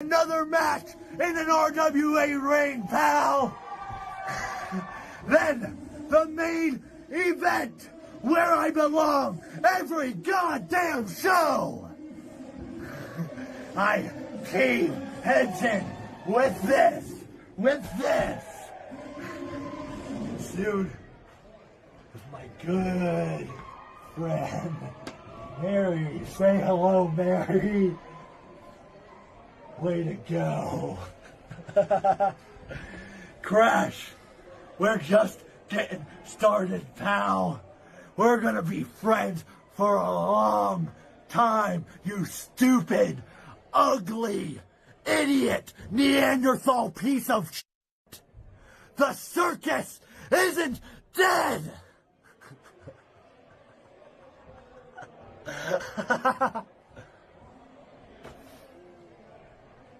Another match in an RWA ring, pal. Then the main event where I belong every goddamn show. I came heads in with this. This dude is my good friend, Mary. Say hello, Mary. Way to go. Crash, we're just getting started, pal. We're gonna be friends for a long time, you stupid, ugly, idiot, Neanderthal piece of shit. The circus isn't dead.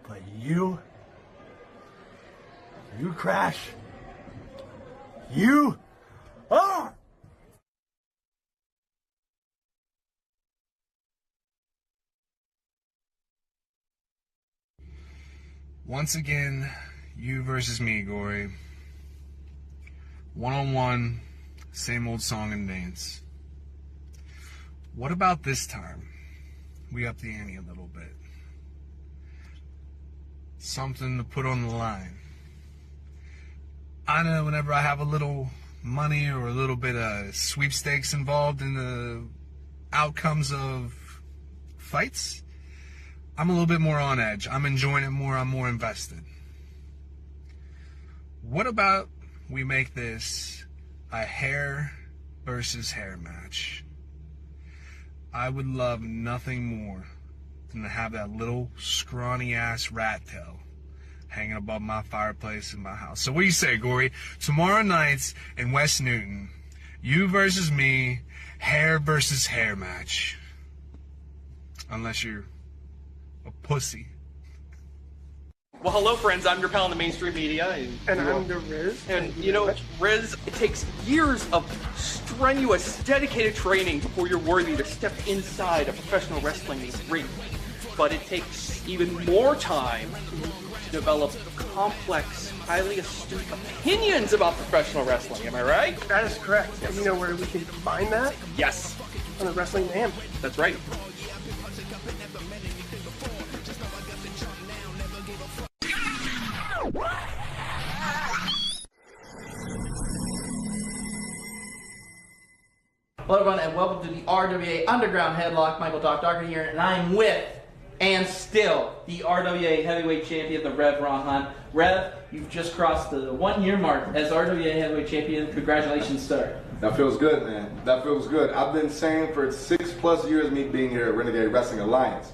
But you Crash, you are. Once again, you versus me, Gory. One-on-one, same old song and dance. What about this time? We up the ante a little bit. Something to put on the line. I know whenever I have a little money or a little bit of sweepstakes involved in the outcomes of fights, I'm a little bit more on edge. I'm enjoying it more. I'm more invested. What about we make this a hair versus hair match? I would love nothing more than to have that little scrawny ass rat tail hanging above my fireplace in my house. So what do you say, Gory? Tomorrow nights in West Newton, you versus me, hair versus hair match. Unless you're a pussy. Well, hello, friends. I'm your pal in the mainstream media. And I'm the Riz. And, you know, Riz, it takes years of strenuous, dedicated training before you're worthy to step inside a professional wrestling ring. But it takes even more time to develop complex, highly astute opinions about professional wrestling. Am I right? That is correct. And you know where we can combine that? Yes. On the Wrestling Man. That's right. Hello everyone and welcome to the RWA Underground Headlock. Michael Doc Doherty here, and I'm with, and still, the RWA Heavyweight Champion, the Rev Ron Hunt. Rev, you've just crossed the 1 year mark as RWA Heavyweight Champion. Congratulations, sir. That feels good, man. That feels good. I've been saying for 6+ years, me being here at Renegade Wrestling Alliance,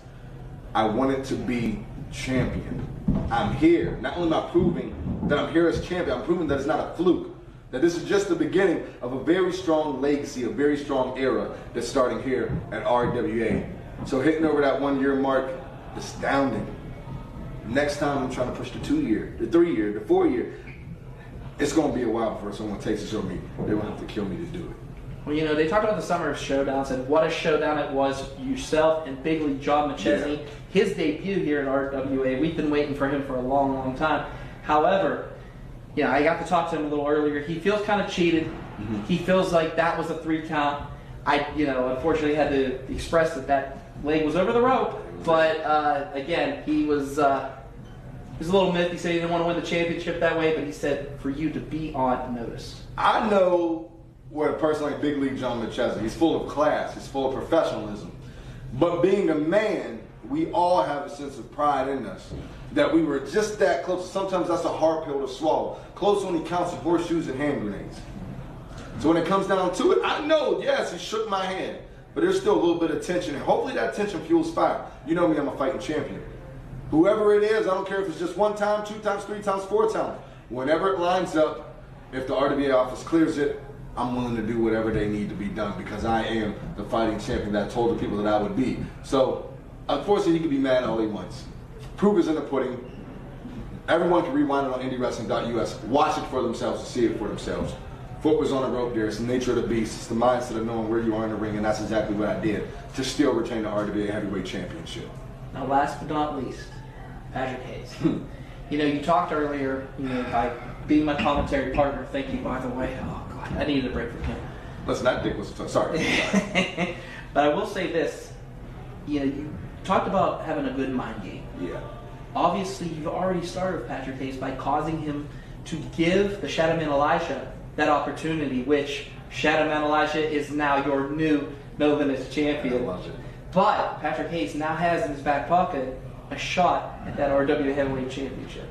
I wanted to be champion. I'm here. Not only am I proving that I'm here as champion, I'm proving that it's not a fluke. That this is just the beginning of a very strong legacy, a very strong era that's starting here at RWA. So hitting over that 1 year mark, astounding. Next time I'm trying to push the 2 year, the 3 year, the 4 year. It's going to be a while before someone takes it from me. They're going to have to kill me to do it. Well, you know, they talked about the summer of showdowns and what a showdown it was. Yourself and Big League John McChesney, Yeah. His debut here at RWA. We've been waiting for him for a long, long time. However, yeah, I got to talk to him a little earlier. He feels kind of cheated. Mm-hmm. He feels like that was a 3 count. I, unfortunately had to express that leg was over the rope. But again, he was a little miffed. He said he didn't want to win the championship that way, but he said for you to be on notice. I know what a person like Big League John McChesney, he's full of class, he's full of professionalism. But being a man, we all have a sense of pride in us. That we were just that close. Sometimes that's a hard pill to swallow. Close when he counts of horseshoes and hand grenades. So when it comes down to it, I know, yes, he shook my hand. But there's still a little bit of tension. And hopefully that tension fuels fire. You know me, I'm a fighting champion. Whoever it is, I don't care if it's just 1 time, 2 times, 3 times, 4 times. Whenever it lines up, if the RWA office clears it, I'm willing to do whatever they need to be done because I am the fighting champion that I told the people that I would be. So, unfortunately, he can be mad all he wants. Proof is in the pudding. Everyone can rewind it on IndyWrestling.us. Watch it for themselves and see it for themselves. Foot was on the rope there. It's the nature of the beast. It's the mindset of knowing where you are in the ring, and that's exactly what I did to still retain the RWA Heavyweight Championship. Now, last but not least, Patrick Hayes. You know, you talked earlier, you know, by being my commentary partner. Thank you, by the way. Oh, God, I needed a break from him. Listen, that dick was sorry. But I will say this. You know, you talked about having a good mind game. Yeah. Obviously, you've already started with Patrick Hayes by causing him to give the Shadow Man Elijah that opportunity, which Shadow Man Elijah is now your new no limits champion. I love it. But Patrick Hayes now has in his back pocket a shot at that RWA Heavyweight Championship.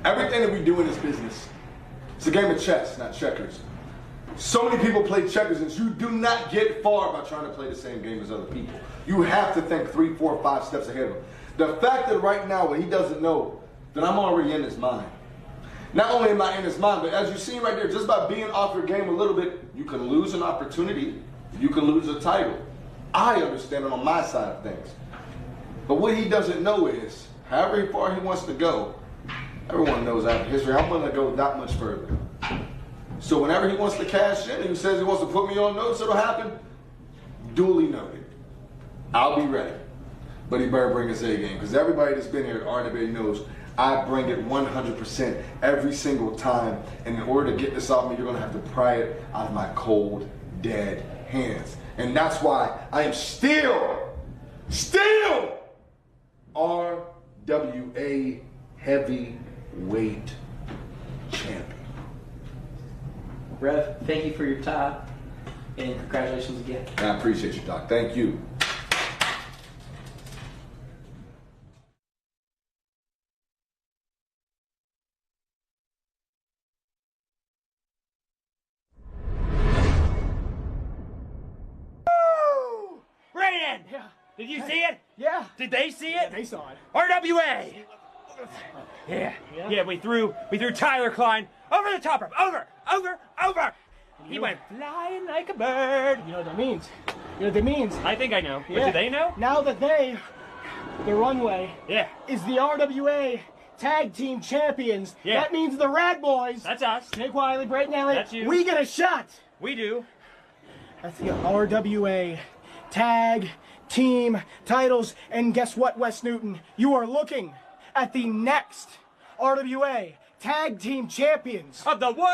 Everything that we do in this business, it's a game of chess, not checkers. So many people play checkers, and you do not get far by trying to play the same game as other people. You have to think 3, 4, 5 steps ahead of him. The fact that right now, when he doesn't know that I'm already in his mind. Not only am I in his mind, but as you see right there, just by being off your game a little bit, you can lose an opportunity. You can lose a title. I understand it on my side of things. But what he doesn't know is, however far he wants to go, everyone knows after history, I'm going to go that much further. So whenever he wants to cash in and he says he wants to put me on notice, it'll happen. Duly noted. I'll be ready. But he better bring his A game, because everybody that's been here at RWA knows I bring it 100% every single time. And in order to get this off me, you're going to have to pry it out of my cold, dead hands. And that's why I am still RWA Heavyweight Champion. Rev, thank you for your time, and congratulations again. I appreciate you, Doc. Thank you. Brayden! Yeah. Did you see it? Yeah. Did they see it? Yeah, they saw it. RWA! Yeah, we threw Tyler Klein over the top rope. Over! He went flying like a bird. You know what that means? You know what that means? I think I know. Yeah. But do they know? Now that the runway, Yeah. is the RWA Tag Team Champions, Yeah. that means the Rad Boys, That's us. Nick Wiley, Brayden Elliott, That's you. we get a shot. We do. That's the RWA Tag Team titles. And guess what, Wes Newton? You are looking at the next RWA Tag Team Champions. Of the world!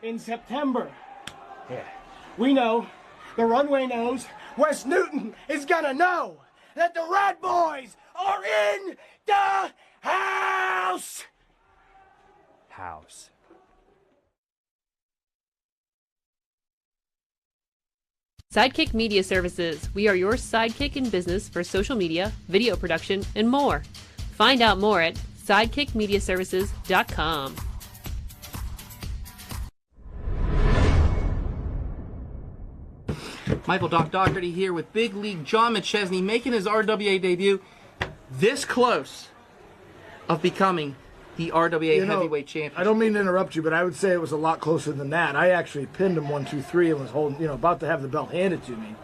In September. Yeah. We know, the runway knows, Wes Newton is gonna know that the Rad Boys are in the house! Sidekick Media Services. We are your sidekick in business for social media, video production, and more. Find out more at sidekickmediaservices.com. Michael Doc Doherty here with Big League John McChesney making his RWA debut, this close of becoming the RWA Heavyweight Champion. I don't mean to interrupt you, but I would say it was a lot closer than that. I actually pinned him 1, 2, 3 and was holding, about to have the belt handed to me.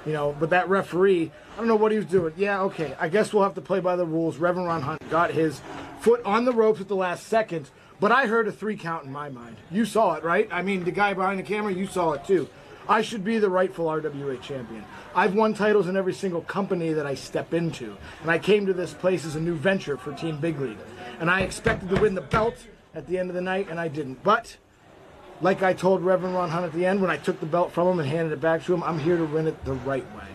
But that referee, I don't know what he was doing. Yeah, okay, I guess we'll have to play by the rules. Reverend Ron Hunt got his foot on the ropes at the last second, but I heard a 3 count in my mind. You saw it, right? I mean, the guy behind the camera, you saw it too. I should be the rightful RWA champion. I've won titles in every single company that I step into, and I came to this place as a new venture for Team Big League. And I expected to win the belt at the end of the night, and I didn't. But, like I told Reverend Ron Hunt at the end, when I took the belt from him and handed it back to him, I'm here to win it the right way.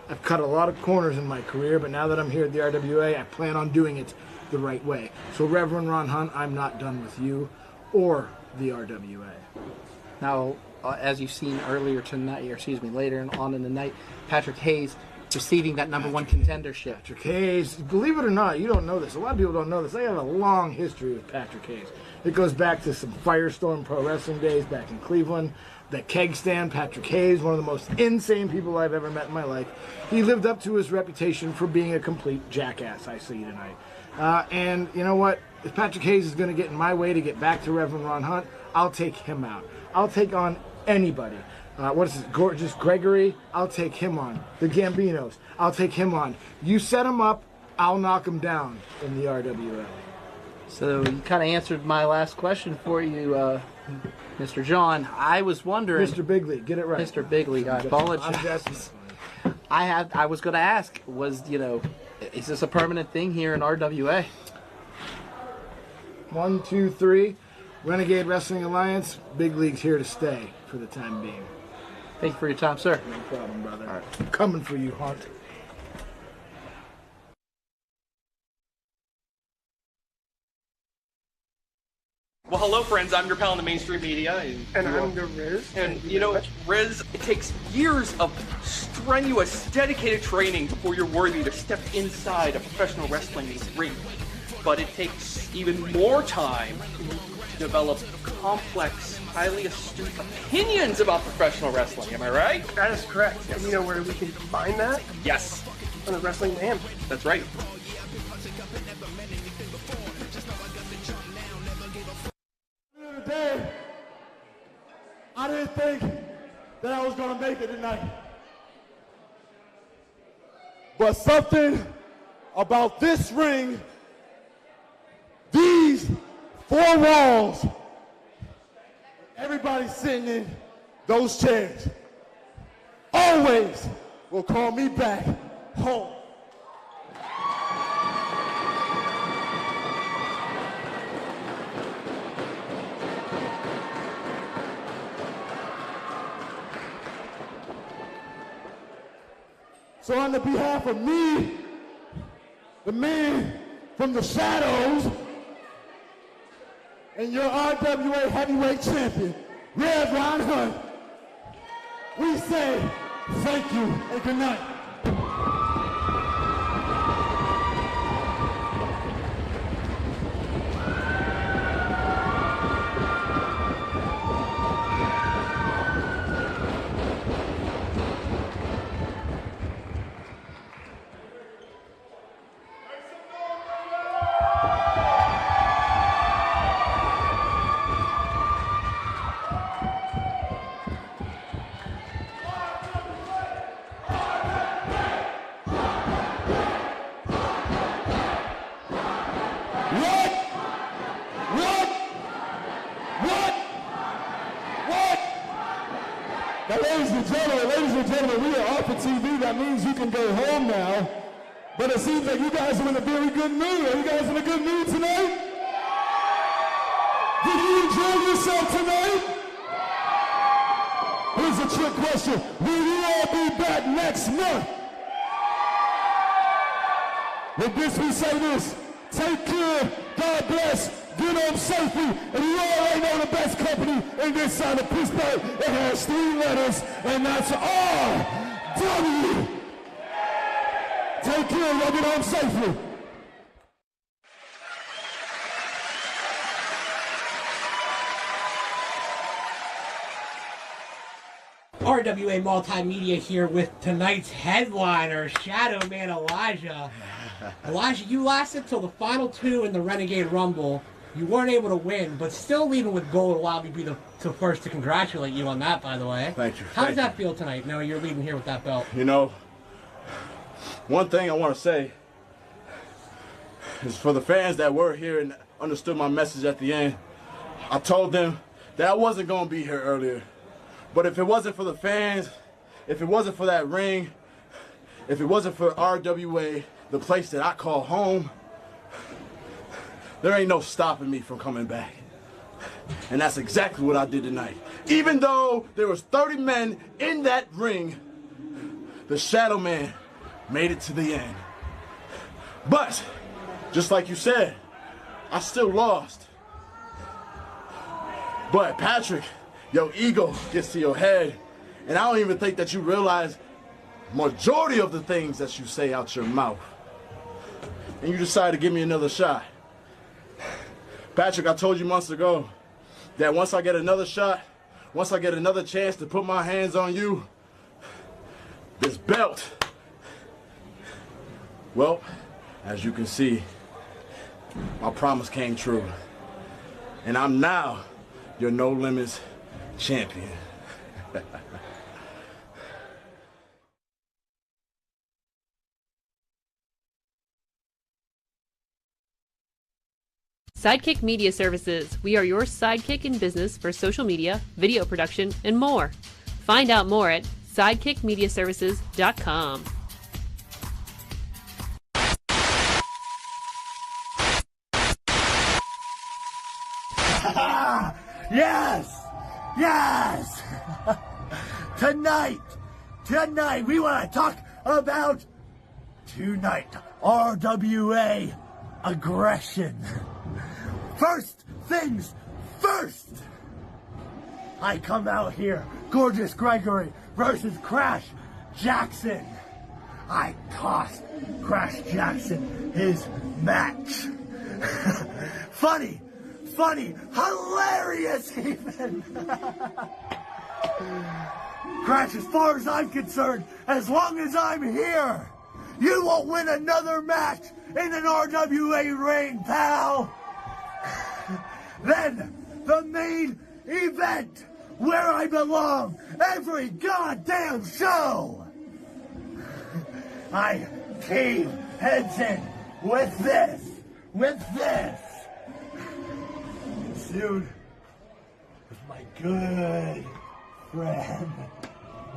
I've cut a lot of corners in my career, but now that I'm here at the RWA, I plan on doing it the right way. So, Reverend Ron Hunt, I'm not done with you or the RWA. Now, as you've seen earlier tonight, later on in the night, Patrick Hayes receiving that #1 contendership. Patrick Hayes, believe it or not, you don't know this. A lot of people don't know this. I have a long history with Patrick Hayes. It goes back to some Firestorm Pro Wrestling days back in Cleveland. That keg stand, Patrick Hayes, one of the most insane people I've ever met in my life. He lived up to his reputation for being a complete jackass, I see tonight. And you know what? If Patrick Hayes is going to get in my way to get back to Reverend Ron Hunt, I'll take him out. I'll take on anybody. What is it? Gorgeous Gregory? I'll take him on. The Gambinos? I'll take him on. You set him up, I'll knock him down in the RWA. So you kind of answered my last question for you, Mr. John. I was wondering... Mr. Big League, get it right. Mr. Big League, I apologize. I was going to ask, was, Is this a permanent thing here in RWA? 1, 2, 3. Renegade Wrestling Alliance. Big league's here to stay for the time being. Thank you for your time, sir. No problem, brother. All right. I'm coming for you, Hunt. Well, hello, friends. I'm your pal in the mainstream media. And I'm the Riz. And, you know, Riz, it takes years of strenuous, dedicated training before you're worthy to step inside a professional wrestling ring. But it takes even more time to develop complex, highly astute opinions about professional wrestling. Am I right? That is correct. And you know where we can find that? Yes. On the Wrestling Man. That's right. Today, I didn't think that I was going to make it tonight. But something about this ring, these 4 walls, everybody sitting in those chairs, always will call me back home. So on the behalf of me, the man from the shadows, and your RWA heavyweight champion, Rev Ron Hunt, we say thank you and good night. Now, ladies and gentlemen, we are off of TV. That means you can go home now. But it seems like you guys are in a very good mood. Are you guys in a good mood tonight? Did you enjoy yourself tonight? Here's a trick question. Will you all be back next month? With this, we say this. Take care. God bless. Get home safely. And you already know the best company in this side of Pittsburgh. It has 3 letters, and that's RW. Take care. Y'all get home safely. RWA Multimedia here with tonight's headliner, Shadow Man Elijah. Elijah, you lasted till the final 2 in the Renegade Rumble. You weren't able to win, but still leaving with gold allowed me to be the first to congratulate you on that, by the way. Thank you. How does that feel tonight, knowing you're leaving here with that belt? You know, one thing I want to say is for the fans that were here and understood my message at the end, I told them that I wasn't going to be here earlier. But if it wasn't for the fans, if it wasn't for that ring, if it wasn't for RWA, the place that I call home, there ain't no stopping me from coming back. And that's exactly what I did tonight. Even though there was 30 men in that ring, the Shadow Man made it to the end. But, just like you said, I still lost. But Patrick, your ego gets to your head, and I don't even think that you realize majority of the things that you say out your mouth. And you decide to give me another shot. Patrick, I told you months ago that once I get another shot, once I get another chance to put my hands on you, this belt, well, as you can see, my promise came true. And I'm now your No Limits champion. Sidekick Media Services. We are your sidekick in business for social media, video production, and more. Find out more at sidekickmediaservices.com. Yes! Yes! Tonight, we want to talk about RWA aggression. First things first. I come out here, Gorgeous Gregory versus Crash Jackson. I cost Crash Jackson his match. Funny, hilarious even. Crash, as far as I'm concerned, as long as I'm here, you won't win another match in an RWA ring, pal. Then, the main event, where I belong, every goddamn show. I team heads in with this. Soon, with my good friend,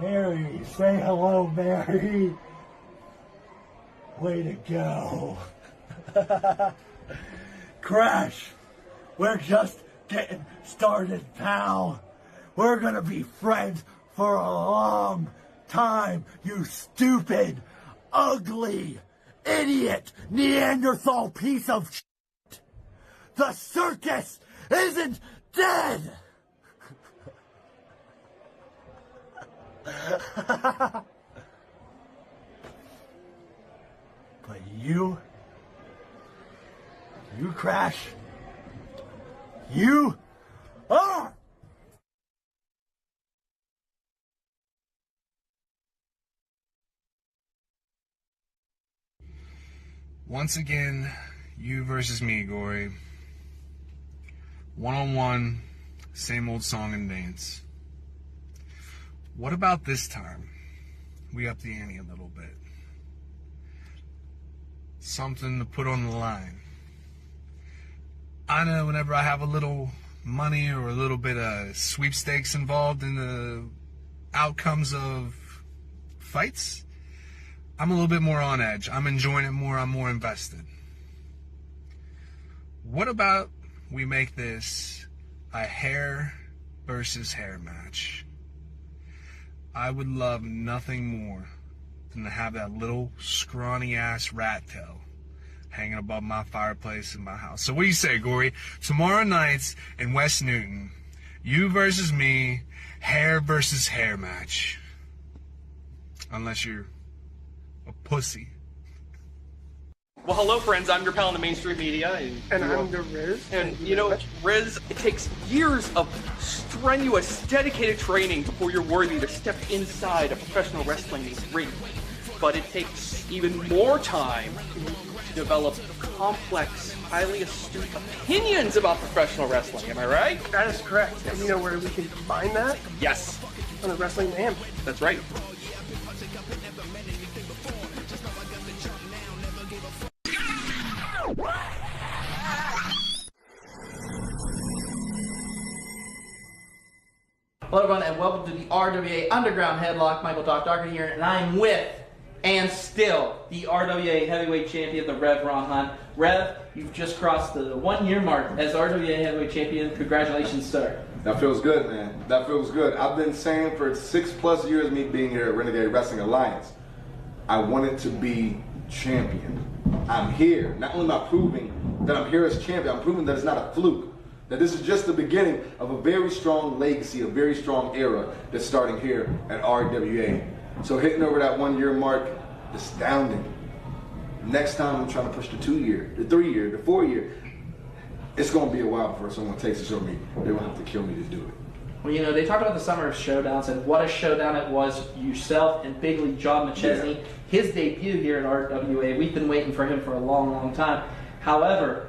Mary. Say hello, Mary. Way to go. Crash, we're just getting started, pal. We're gonna be friends for a long time, you stupid, ugly, idiot, Neanderthal piece of shit. The circus isn't dead. But you Crash, you are. Once again, you versus me, Gory. One-on-one, same old song and dance. What about this time? We up the ante a little bit. Something to put on the line. I know whenever I have a little money or a little bit of sweepstakes involved in the outcomes of fights, I'm a little bit more on edge. I'm enjoying it more. I'm more invested. What about we make this a hair versus hair match? I would love nothing more than to have that little scrawny ass rat tail hanging above my fireplace in my house. So what do you say, Gory? Tomorrow night in West Newton, you versus me, hair versus hair match. Unless you're a pussy. Well, hello, friends. I'm your pal in the mainstream media. And I'm the Riz. And, you know, Riz, it takes years of strenuous, dedicated training before you're worthy to step inside a professional wrestling ring. But it takes even more time to develop complex, highly astute opinions about professional wrestling. Am I right? That is correct. And you know where we can combine that? Yes. On the Wrestling Mayhem. That's right. Hello everyone and welcome to the RWA Underground Headlock. Michael Doc Darker here, and I'm with, and still, the RWA Heavyweight Champion, the Rev Ron Hunt. Rev, you've just crossed the 1 year mark as RWA Heavyweight Champion. Congratulations, sir. That feels good, man. That feels good. I've been saying for 6+ years, me being here at Renegade Wrestling Alliance, I wanted to be champion. I'm here. Not only am I proving that I'm here as champion, I'm proving that it's not a fluke. That this is just the beginning of a very strong legacy, a very strong era that's starting here at RWA. So hitting over that 1 year mark, astounding. Next time I'm trying to push the 2 year, the 3 year, the 4 year. It's going to be a while before someone takes it from me. They're going to have to kill me to do it. Well, you know, they talked about the summer of showdowns and what a showdown it was. Yourself and Big League John McChesney, his debut here at RWA. We've been waiting for him for a long, long time. However,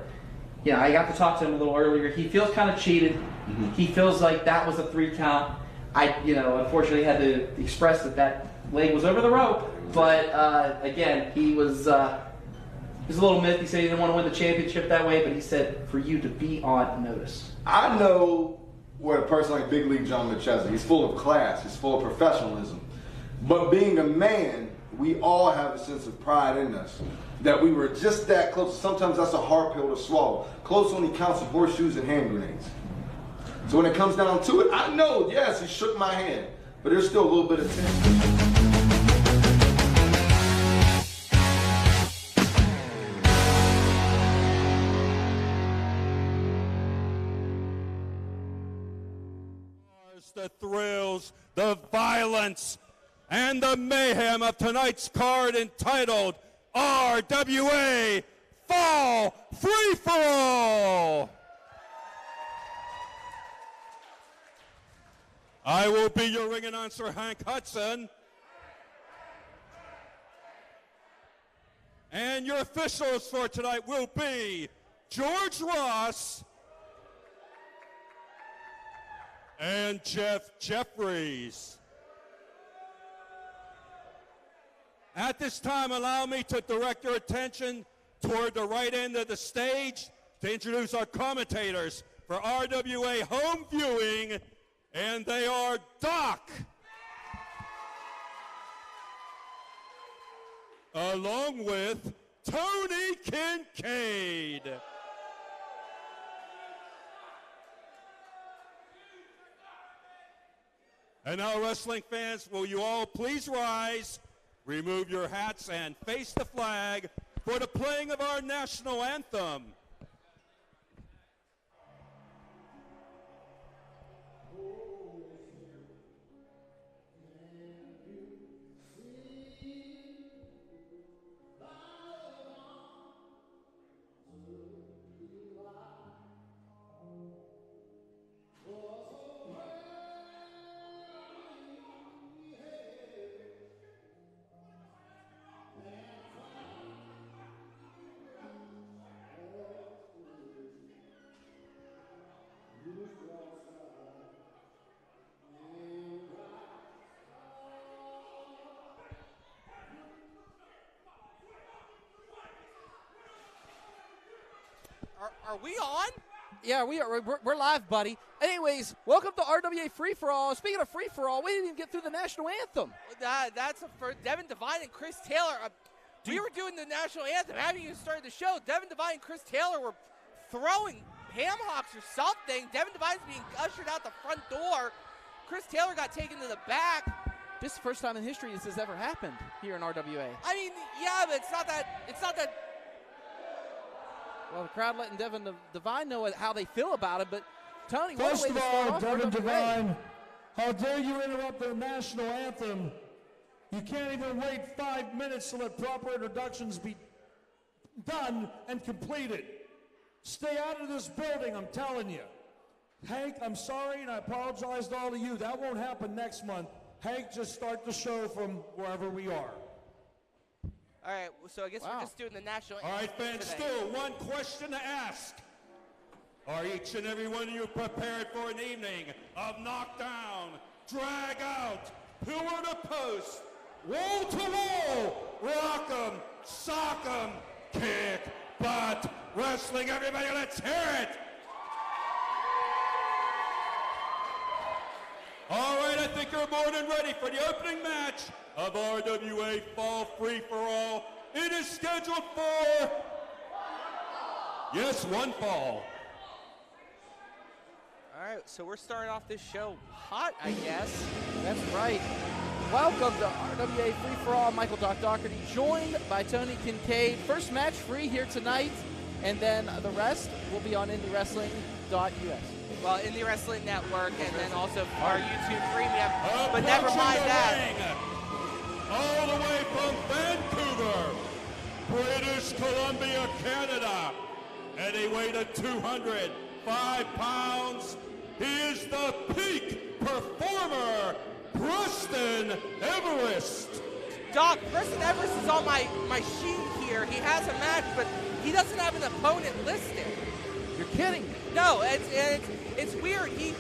yeah, I got to talk to him a little earlier. He feels kind of cheated. Mm-hmm. He feels like that was a 3 count. I, you know, unfortunately had to express that leg was over the rope. But again, he was a little miffed. He said he didn't want to win the championship that way, but he said for you to be on notice. I know what a person like Big League John McChesney. He's full of class. He's full of professionalism. But being a man, we all have a sense of pride in us. That we were just that close. Sometimes that's a hard pill to swallow. Close only counts of horseshoes and hand grenades. So when it comes down to it, I know, yes, he shook my hand, but there's still a little bit of tension. The thrills, the violence, and the mayhem of tonight's card entitled RWA Fall Free For All. I will be your ring announcer, Hank Hudson. And your officials for tonight will be George Ross and Jeff Jeffries. At this time, allow me to direct your attention toward the right end of the stage to introduce our commentators for RWA home viewing, and they are Doc, along with Tony Kincaid. And now, wrestling fans, will you all please rise, remove your hats, and face the flag for the playing of our national anthem. Are we on? Yeah, we are. We're live, buddy. Anyways, welcome to RWA Free For All. Speaking of free for all, we didn't even get through the national anthem. That's for Devin Devine and Chris Taylor. We were doing the national anthem. Haven't even started the show. Devin Devine and Chris Taylor were throwing ham hocks or something. Devin Devine's being ushered out the front door. Chris Taylor got taken to the back. This is the first time in history this has ever happened here in RWA. I mean, yeah, but it's not that. Well, the crowd letting Devin Devine know how they feel about it, but Tony, first of all, Devin RWA. Devine, how dare you interrupt the national anthem? You can't even wait 5 minutes to let proper introductions be done and completed. Stay out of this building, I'm telling you. Hank, I'm sorry, and I apologize to all of you. That won't happen next month. Hank, just start the show from wherever we are. All right, so I guess we're just doing the national anthem. All right, fans, today. still one question to ask. Are each and every one of you prepared for an evening of knockdown, drag out, pillar to post, wall to wall, rock 'em, sock 'em, kick, butt, wrestling? Everybody, let's hear it. All right, I think you're more than ready for the opening match of RWA Fall Free For All. It is scheduled for, yes, one fall. All right, so we're starting off this show hot, I guess. That's right. Welcome to RWA Free For All. Michael Doc Doherty, joined by Tony Kincaid. First match free here tonight, and then the rest will be on IndyWrestling.us. Well, Indie Wrestling Network, and then also our YouTube premium. But never mind that. All the way from Vancouver, British Columbia, Canada, at a weight of 205 pounds, he is the peak performer, Preston Everest. Doc, Preston Everest is on my sheet here. He has a match, but he doesn't have an opponent listed. You're kidding me. No, it's weird. He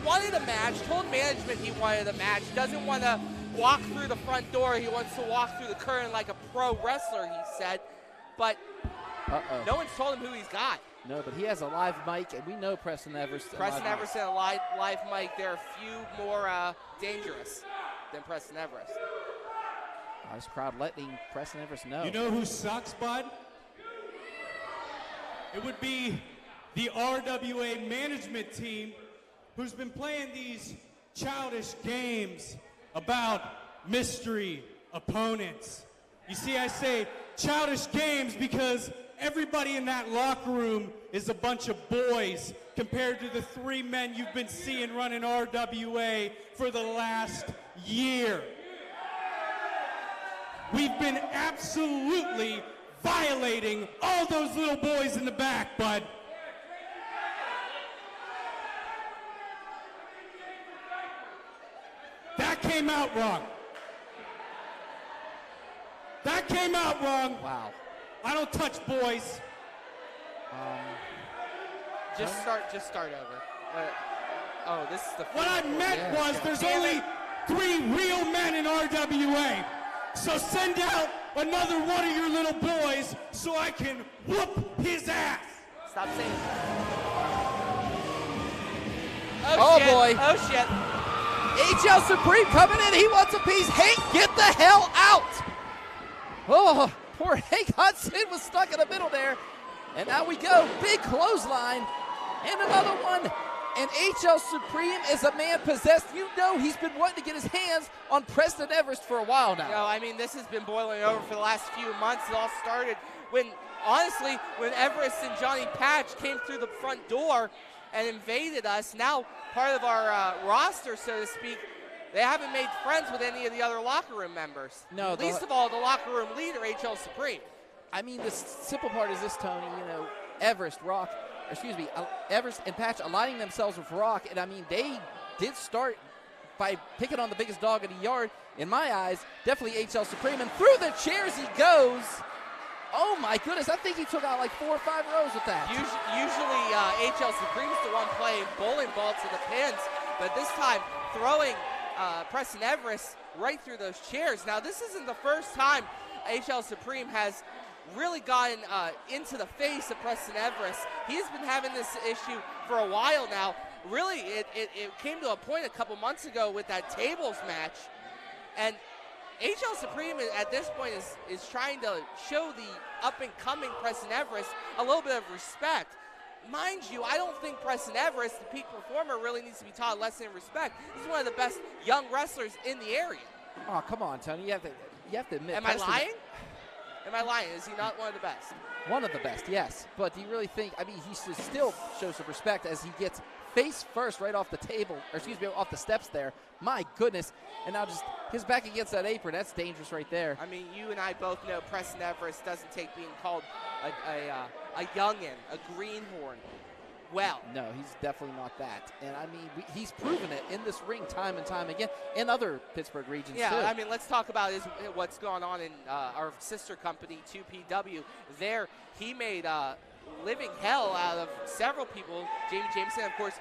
wanted a match, told management he wanted a match, doesn't want to walk through the front door. He wants to walk through the curtain like a pro wrestler, he said. But no one's told him who he's got. No, but he has a live mic, and we know Preston Everest. Preston Everest and a live mic. There are few more dangerous than Preston Everest. This crowd letting Preston Everest know. You know who sucks, bud? It would be the RWA management team who's been playing these childish games about mystery opponents. You see, I say childish games because everybody in that locker room is a bunch of boys compared to the 3 men you've been seeing running RWA for the last year. We've been absolutely violating all those little boys in the back, bud. That came out wrong. That came out wrong. Wow. I don't touch boys. Just start over. Oh, this is the. What I meant was there's only 3 real men in RWA. So send out another one of your little boys so I can whoop his ass. Stop saying it. Oh, shit. boy. Oh, shit. HL Supreme coming in. He wants a piece. Hank, get the hell out. Oh, poor Hank Hudson was stuck in the middle there. And now we go. Big clothesline. And another one. And HL Supreme is a man possessed. You know he's been wanting to get his hands on Preston Everest for a while now. No, I mean, this has been boiling over for the last few months. It all started when, honestly, when Everest and Johnny Patch came through the front door and invaded us. Now, part of our roster, so to speak, they haven't made friends with any of the other locker room members. No, least of all, the locker room leader, HL Supreme. I mean, the simple part is this, Tony. You know, Everest and Patch aligning themselves with Rock, and I mean, they did start by picking on the biggest dog in the yard. In my eyes, definitely HL Supreme, and through the chairs he goes. Oh my goodness, I think he took out like 4 or 5 rows with that. Usually HL Supreme's the one playing bowling ball to the pins, but this time throwing Preston Everest right through those chairs. Now, this isn't the first time HL Supreme has really gotten into the face of Preston Everest. He's been having this issue for a while now. Really, it came to a point a couple months ago with that tables match, and HL Supreme at this point is trying to show the up-and-coming Preston Everest a little bit of respect. Mind you, I don't think Preston Everest, the peak performer, really needs to be taught a lesson in respect. He's one of the best young wrestlers in the area. Oh, come on, Tony. You have to admit. Am I lying? Am I lying? Is he not one of the best? One of the best, yes. But do you really think, I mean, he still shows some respect as he gets face first right off the table, or excuse me, off the steps there. My goodness. And now just his back against that apron. That's dangerous right there. I mean, you and I both know Preston Everest doesn't take being called a youngin, a greenhorn. Well, no, he's definitely not that. And I mean, he's proven it in this ring time and time again, in other Pittsburgh regions too. Yeah, I mean, let's talk about what's going on in our sister company, 2PW. There, he made living hell out of several people. Jamie Jameson, of course,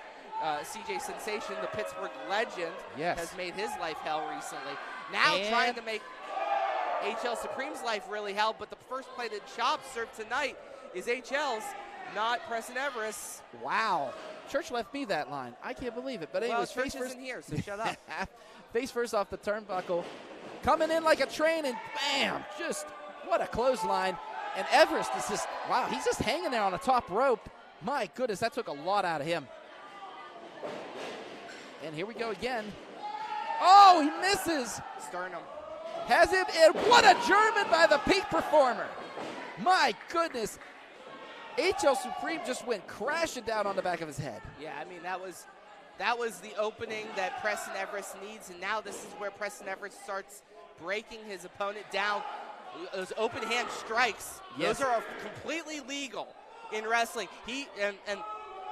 CJ Sensation, the Pittsburgh legend, has made his life hell recently. Now trying to make HL Supreme's life really hell, but the first plate of chops served tonight is HL's, not Preston Everest. Wow. Church left me that line. I can't believe it. But anyways, Church isn't here, so shut up. Face first off the turnbuckle. Coming in like a train, and bam, just what a clothesline. And Everest is just, wow, he's just hanging there on the top rope. My goodness, that took a lot out of him. And here we go again. Oh, he misses. Sternum. Has him in. What a German by the peak performer. My goodness. HL Supreme just went crashing down on the back of his head. Yeah, I mean, that was the opening that Preston Everest needs, and now this is where Preston Everest starts breaking his opponent down. Those open hand strikes, those are completely legal in wrestling. And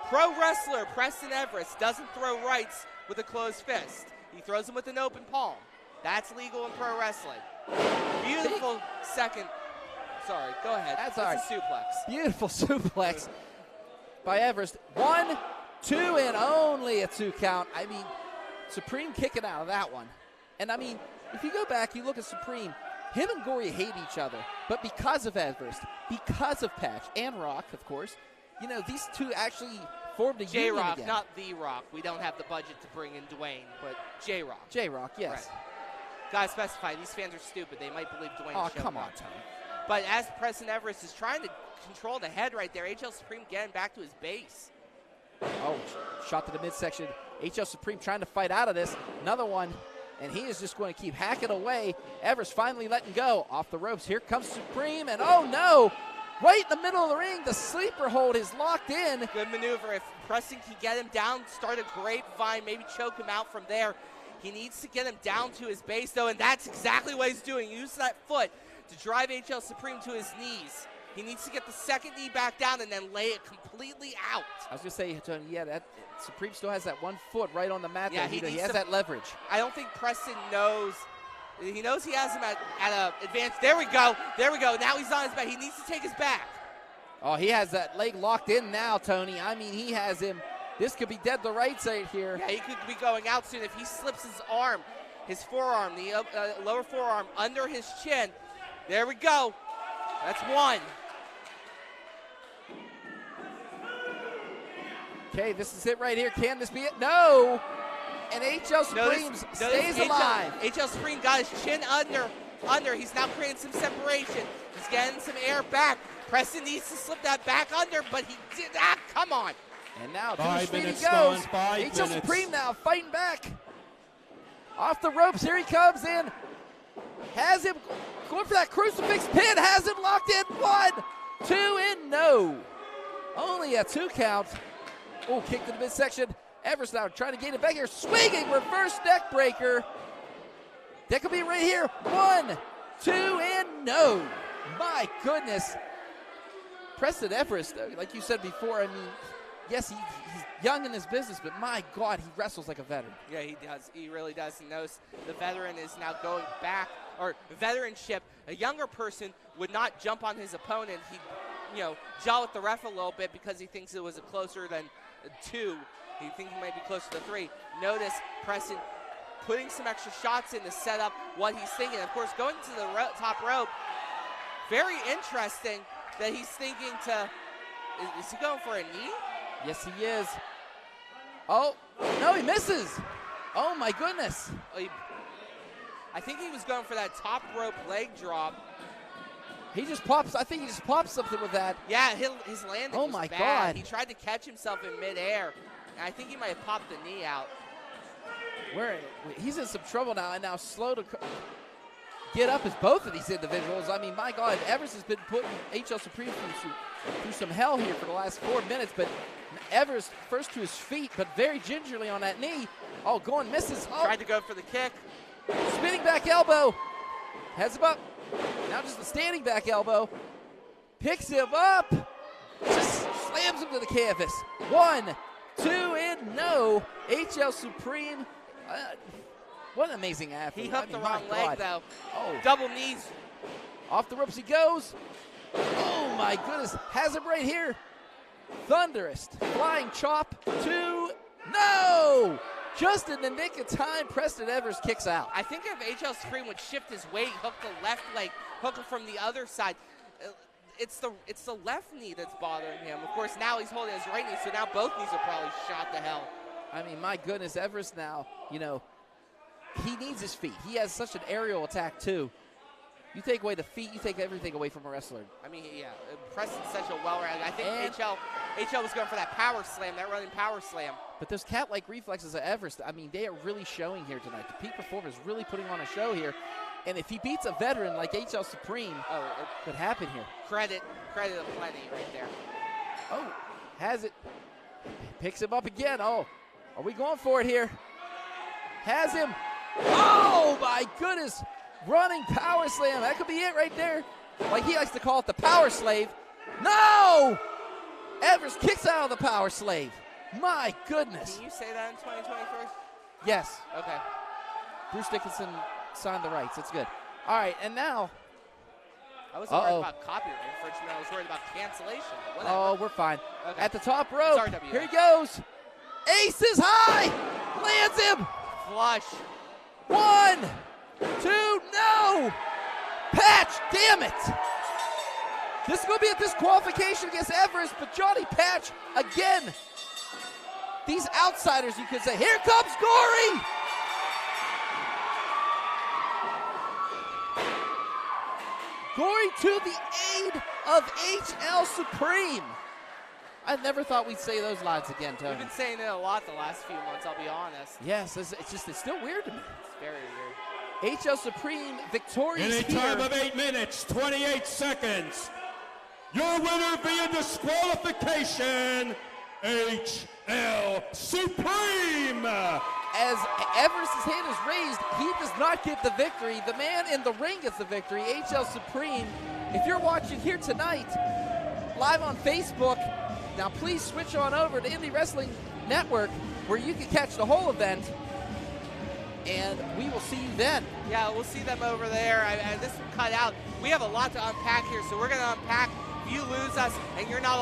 pro wrestler Preston Everest doesn't throw rights with a closed fist. He throws them with an open palm. That's legal in pro wrestling. Beautiful second. Sorry, go ahead. That's all right. A suplex. Beautiful suplex by Everest. 1, 2, and only a 2 count. I mean, Supreme kicking out of that one. And I mean, if you go back, you look at Supreme, him and Gory hate each other. But because of Everest, because of Patch, and Rock, of course, you know, these two actually formed a union J-Rock, again. not The Rock. We don't have the budget to bring in Dwayne, but J-Rock. J-Rock, yes. Right. Gotta specify, these fans are stupid. They might believe Dwayne. Oh, come on, Tony. But as Preston Everest is trying to control the head right there, HL Supreme getting back to his base. Oh, shot to the midsection. HL Supreme trying to fight out of this. Another one, and he is just going to keep hacking away. Everest finally letting go. Off the ropes. Here comes Supreme, and oh no! Right in the middle of the ring, the sleeper hold is locked in. Good maneuver. If Preston can get him down, start a grapevine, maybe choke him out from there. He needs to get him down to his base, though, and that's exactly what he's doing. Use that foot to drive HL Supreme to his knees. He needs to get the second knee back down and then lay it completely out. I was going to say, Tony, yeah, that Supreme still has that one foot right on the mat. Yeah, he has that leverage. I don't think Preston knows. He knows he has him at an advance. There we go. There we go. Now he's on his back. He needs to take his back. Oh, he has that leg locked in now, Tony. I mean, he has him. This could be dead to rights right here. Yeah, he could be going out soon if he slips his arm, his forearm, the lower forearm under his chin. There we go. That's one. Okay, this is it right here. Can this be it? No! And HL Supreme stays alive. HL Supreme got his chin under. He's now creating some separation. He's getting some air back. Preston needs to slip that back under, but he did that. Come on. And now 5 speed he minutes, goes. Spawn, 5 HL minutes. Supreme now fighting back. Off the ropes, here he comes in. Has him going for that crucifix pin. Has him locked in. 1, 2, and no. Only a 2 count. Oh, kick to the midsection. Everest now trying to gain it back here. Swinging reverse neck breaker. That could be right here. 1, 2, and no. My goodness. Preston Everest, like you said before, I mean, yes, he's young in his business, but my God, he wrestles like a veteran. Yeah, he does. He really does. He knows the veteran is now going back, or veteranship. A younger person would not jump on his opponent. He'd, jaw with the ref a little bit because he thinks it was a closer than 2. He thinks he might be closer to 3. Notice Preston putting some extra shots in to set up what he's thinking. Of course, going to the top rope, very interesting that he's thinking to, is he going for a knee? Yes, he is. Oh, no, he misses. Oh, my goodness. I think he was going for that top rope leg drop. He just pops, I think he just popped something with that. Yeah, his landing was my bad. God. He tried to catch himself in midair, and I think he might have popped the knee out. He's in some trouble now, and now slow to get up as both of these individuals. I mean, my God, Everest has been putting HL Supreme through some hell here for the last 4 minutes, but Everest first to his feet, but very gingerly on that knee. Oh, going misses. Oh. Tried to go for the kick. Spinning back elbow. Has him up. Now just a standing back elbow. Picks him up. Just slams him to the canvas. 1, 2, and no. HL Supreme. What an amazing athlete. He hooked the wrong leg, though. Oh. Double knees. Off the ropes he goes. Oh, my goodness. Has him right here. Thunderous. Flying chop. 2. No! Just in the nick of time, Preston Everest kicks out. I think if HL Supreme would shift his weight, hook the left leg, hook him from the other side, it's the left knee that's bothering him. Of course, now he's holding his right knee, so now both knees are probably shot to hell. I mean, my goodness, Everest now, he needs his feet. He has such an aerial attack, too. You take away the feet, you take everything away from a wrestler. I mean, yeah, Preston's such a well-rounded. I think HL was going for that power slam, that running power slam. But those cat-like reflexes of Everest, I mean, they are really showing here tonight. The peak performer is really putting on a show here. And if he beats a veteran like HL Supreme, it could happen here. Credit aplenty right there. Oh, has it. Picks him up again. Oh, are we going for it here? Has him. Oh, my goodness. Running power slam. That could be it right there. Like he likes to call it the power slave. No! Everest kicks out of the power slave. My goodness. Can you say that in 2023? Yes. Okay. Bruce Dickinson signed the rights. It's good. All right, and now. I wasn't worried about copyright infringement. I was worried about cancellation. Whatever. Oh, we're fine. Okay. At the top rope. It's RWA. Here he goes. Ace is high. Lands him. Flush. 1, 2, no. Patch, damn it. This is going to be a disqualification against Everest, but Johnny Patch again. These outsiders, you could say. Here comes Gory. Gory to the aid of HL Supreme. I never thought we'd say those lines again, Tony. We've been saying it a lot the last few months, I'll be honest. Yes, it's still weird to me. It's very weird. HL Supreme victorious In a here. time of 8 minutes, 28 seconds, your winner via disqualification, HL Supreme. As Everest's hand is raised, he does not get the victory. The man in the ring gets the victory. HL Supreme. If you're watching here tonight, live on Facebook, now please switch on over to Indie Wrestling Network, where you can catch the whole event, and we will see you then. Yeah, we'll see them over there. This will cut out. We have a lot to unpack here, so we're going to unpack. If you lose us and you're not